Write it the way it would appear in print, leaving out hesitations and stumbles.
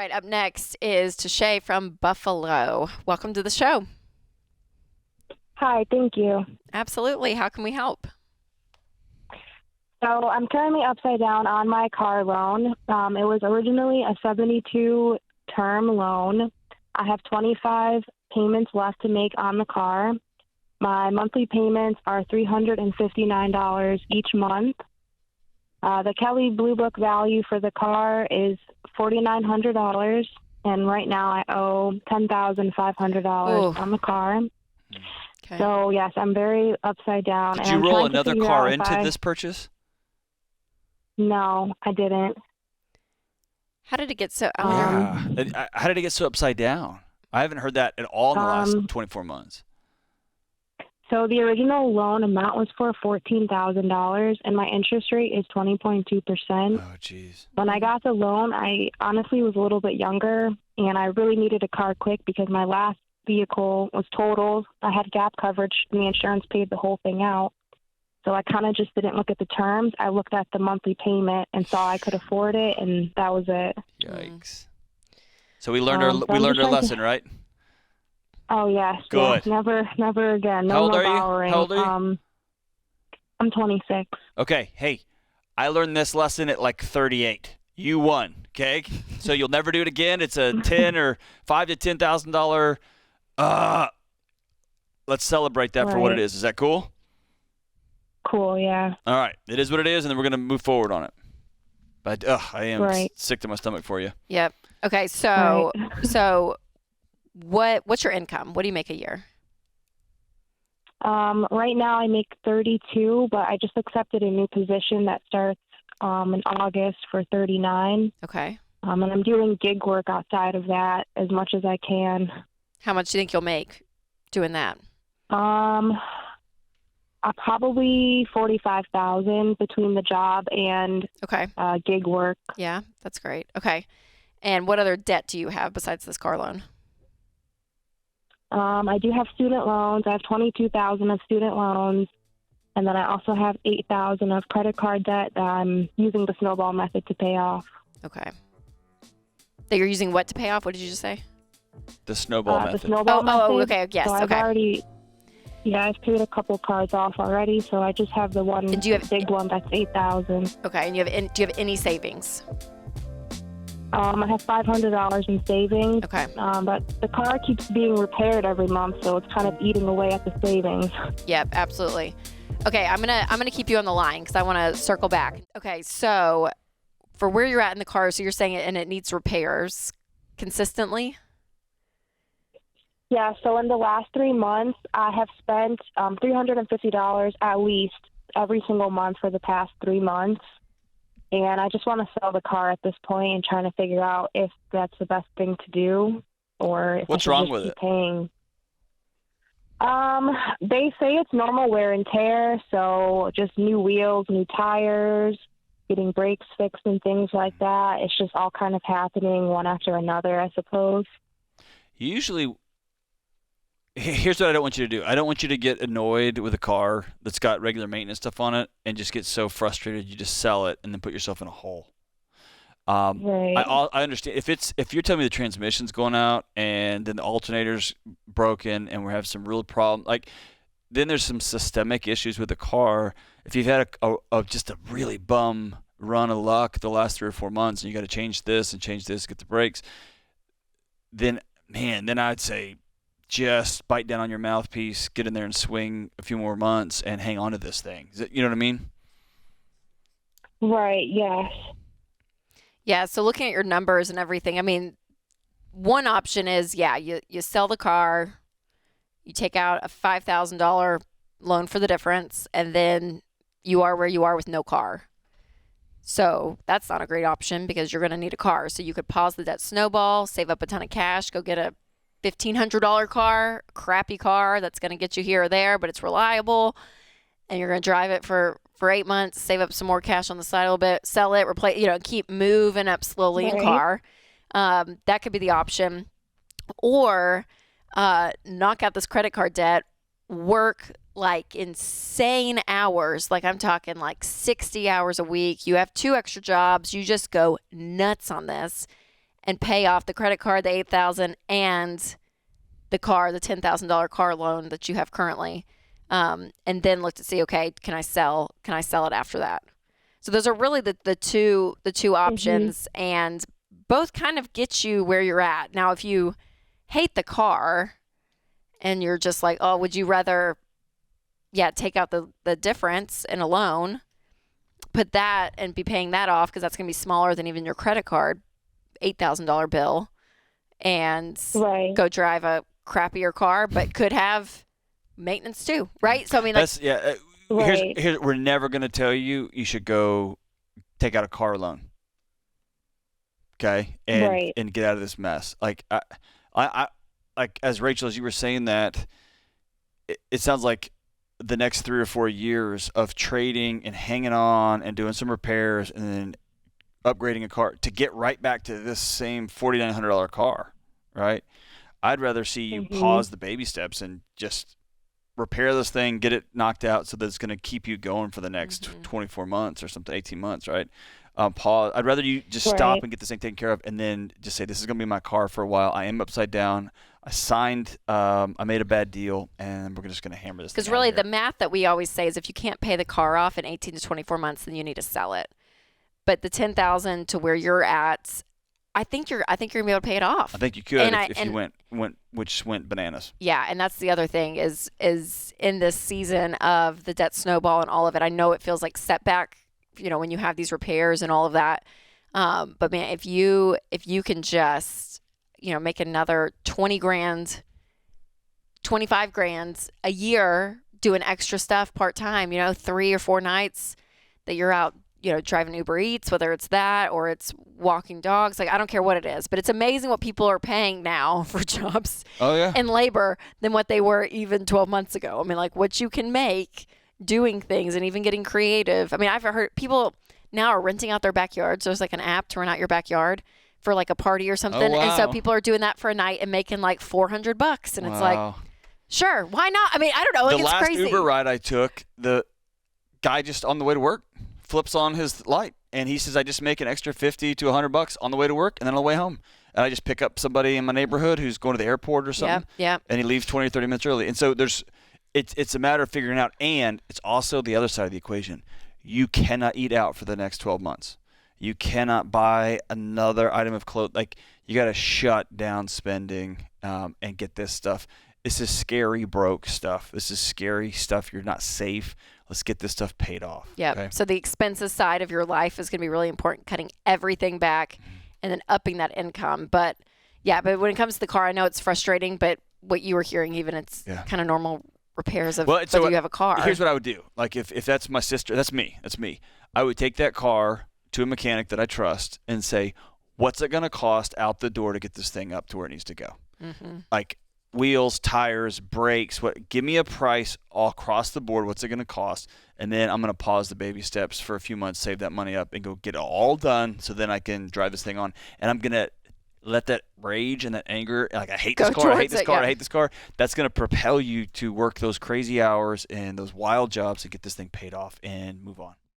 right, up next is Tashay from Buffalo. Welcome to the show. Hi, thank you. Absolutely. How can we help? So I'm currently upside down on my car loan. It was originally a 72-term loan. I have 25 payments left to make on the car. My monthly payments are $359 each month. The Kelly Blue Book value for the car is $4,900, and right now I owe $10,500 on the car. Okay. So, yes, I'm very upside down. Did and you I'm roll trying to another figure car out if into this purchase? No, I didn't. How did it get so? Yeah. How did it get so upside down? I haven't heard that at all in the last 24 months. So the original loan amount was for $14,000, and my interest rate is 20.2%. Oh, geez. When I got the loan, I honestly was a little bit younger, and I really needed a car quick because my last vehicle was totaled. I had gap coverage, and the insurance paid the whole thing out. So I kind of just didn't look at the terms. I looked at the monthly payment and saw I could afford it, and that was it. Yikes. So we learned our lesson, right? Oh, yes. Good. Yes, never again. No How old more are you? borrowing. How old are you? I'm 26. Okay. Hey, I learned this lesson at like 38. You won. Okay. So you'll never do it again. It's a $10 or $5,000 to $10,000. Let's celebrate that for what it is. Is that cool? Cool, yeah. All right. It is what it is, and then we're going to move forward on it. But I am sick to my stomach for you. Yep. Okay, so what's your income? What do you make a year? Right now I make 32, but I just accepted a new position that starts in August for 39. Okay. And I'm doing gig work outside of that as much as I can. How much do you think you'll make doing that? Probably 45,000 between the job and gig work. Yeah, that's great. Okay. And what other debt do you have besides this car loan? I do have student loans. I have 22,000 of student loans, and then I also have 8,000 of credit card debt that I'm using the snowball method to pay off. Okay. That you're using what to pay off? What did you just say? The snowball method. The snowball method. Oh, okay. Yes. So I've I've paid a couple cards off already, so I just have the one big one that's 8,000. Okay. And do you have any savings? I have $500 in savings. Okay. But the car keeps being repaired every month, so it's kind of eating away at the savings. Yep, absolutely. Okay, I'm gonna keep you on the line because I want to circle back. Okay, so for where you're at in the car, so you're saying it needs repairs consistently? Yeah. So in the last 3 months, I have spent $350 at least every single month for the past 3 months. And I just want to sell the car at this point and trying to figure out if that's the best thing to do or if What's I should wrong just with keep it? paying. They say it's normal wear and tear, so just new wheels, new tires, getting brakes fixed and things like that. It's just all kind of happening one after another, I suppose. Usually, here's what I don't want you to do. I don't want you to get annoyed with a car that's got regular maintenance stuff on it and just get so frustrated you just sell it and then put yourself in a hole. Right. I understand if you're telling me the transmission's going out and then the alternator's broken and we're having some real problem, like then there's some systemic issues with the car. If you've had just a really bum run of luck the last 3 or 4 months and you got to change this and change this, get the brakes, then I'd say just bite down on your mouthpiece, get in there and swing a few more months and hang on to this thing. You know what I mean? Right, yes. Yeah, so looking at your numbers and everything, I mean, one option is, you sell the car, you take out a $5,000 loan for the difference, and then you are where you are with no car. So that's not a great option because you're going to need a car. So you could pause the debt snowball, save up a ton of cash, go get a $1,500 car, a crappy car that's going to get you here or there, but it's reliable, and you're going to drive it for 8 months, save up some more cash on the side a little bit, sell it, replace, keep moving up slowly in car. That could be the option. Or knock out this credit card debt, work like insane hours. Like I'm talking like 60 hours a week. You have 2 extra jobs. You just go nuts on this. and pay off the credit card, the $8,000, and the car, the $10,000 car loan that you have currently, and then look to see, okay, can I sell it after that? So those are really the two options, and both kind of get you where you're at. Now, if you hate the car and you're just like, oh, would you rather, take out the difference in a loan, put that and be paying that off because that's going to be smaller than even your credit card $8,000 bill, and go drive a crappier car, but could have maintenance too, right? So I mean, that's here's we're never going to tell you should go take out a car loan, okay, and get out of this mess. Like I like, as Rachel, as you were saying that, it sounds like the next 3 or 4 years of trading and hanging on and doing some repairs and then upgrading a car to get right back to this same $4,900 car, right? I'd rather see you pause the baby steps and just repair this thing, get it knocked out so that it's going to keep you going for the next 24 months or something, 18 months, right? Pause. I'd rather you just stop and get this thing taken care of and then just say, this is going to be my car for a while. I am upside down. I signed, I made a bad deal, and we're just going to hammer this thing out. Because really the math that we always say is if you can't pay the car off in 18 to 24 months, then you need to sell it. But the $10,000 to where you're at, I think you're going to be able to pay it off. I think you could if you went bananas. Yeah, and that's the other thing is in this season of the debt snowball and all of it, I know it feels like setback, when you have these repairs and all of that. But man, if you can just, make another 20 grand, 25 grand a year doing extra stuff part-time, 3 or 4 nights that you're out, driving Uber Eats, whether it's that or it's walking dogs. Like, I don't care what it is, but it's amazing what people are paying now for jobs and labor than what they were even 12 months ago. I mean, like, what you can make doing things and even getting creative. I mean, I've heard people now are renting out their backyards. There's like an app to rent out your backyard for like a party or something. Oh, wow. And so people are doing that for a night and making like $400. And it's like, sure, why not? I mean, I don't know. The last crazy Uber ride I took, the guy just on the way to work flips on his light and he says, I just make an extra $50 to $100 on the way to work and then on the way home. And I just pick up somebody in my neighborhood who's going to the airport or something. Yeah. And he leaves 20 or 30 minutes early. And so it's a matter of figuring out, and it's also the other side of the equation. You cannot eat out for the next 12 months. You cannot buy another item of clothes. Like, you got to shut down spending and get this stuff. This is scary broke stuff. This is scary stuff. You're not safe. Let's get this stuff paid off. Yeah. Okay? So the expenses side of your life is going to be really important, cutting everything back and then upping that income. But when it comes to the car, I know it's frustrating, but what you were hearing, even it's kind of normal repairs of whether you have a car. Here's what I would do. Like, if that's my sister, that's me. I would take that car to a mechanic that I trust and say, what's it going to cost out the door to get this thing up to where it needs to go? Like, wheels, tires, brakes, give me a price all across the board. What's it going to cost? And then I'm going to pause the baby steps for a few months, save that money up, and go get it all done so then I can drive this thing on. And I'm going to let that rage and that anger, like, I hate this car, I hate this car. That's going to propel you to work those crazy hours and those wild jobs to get this thing paid off and move on.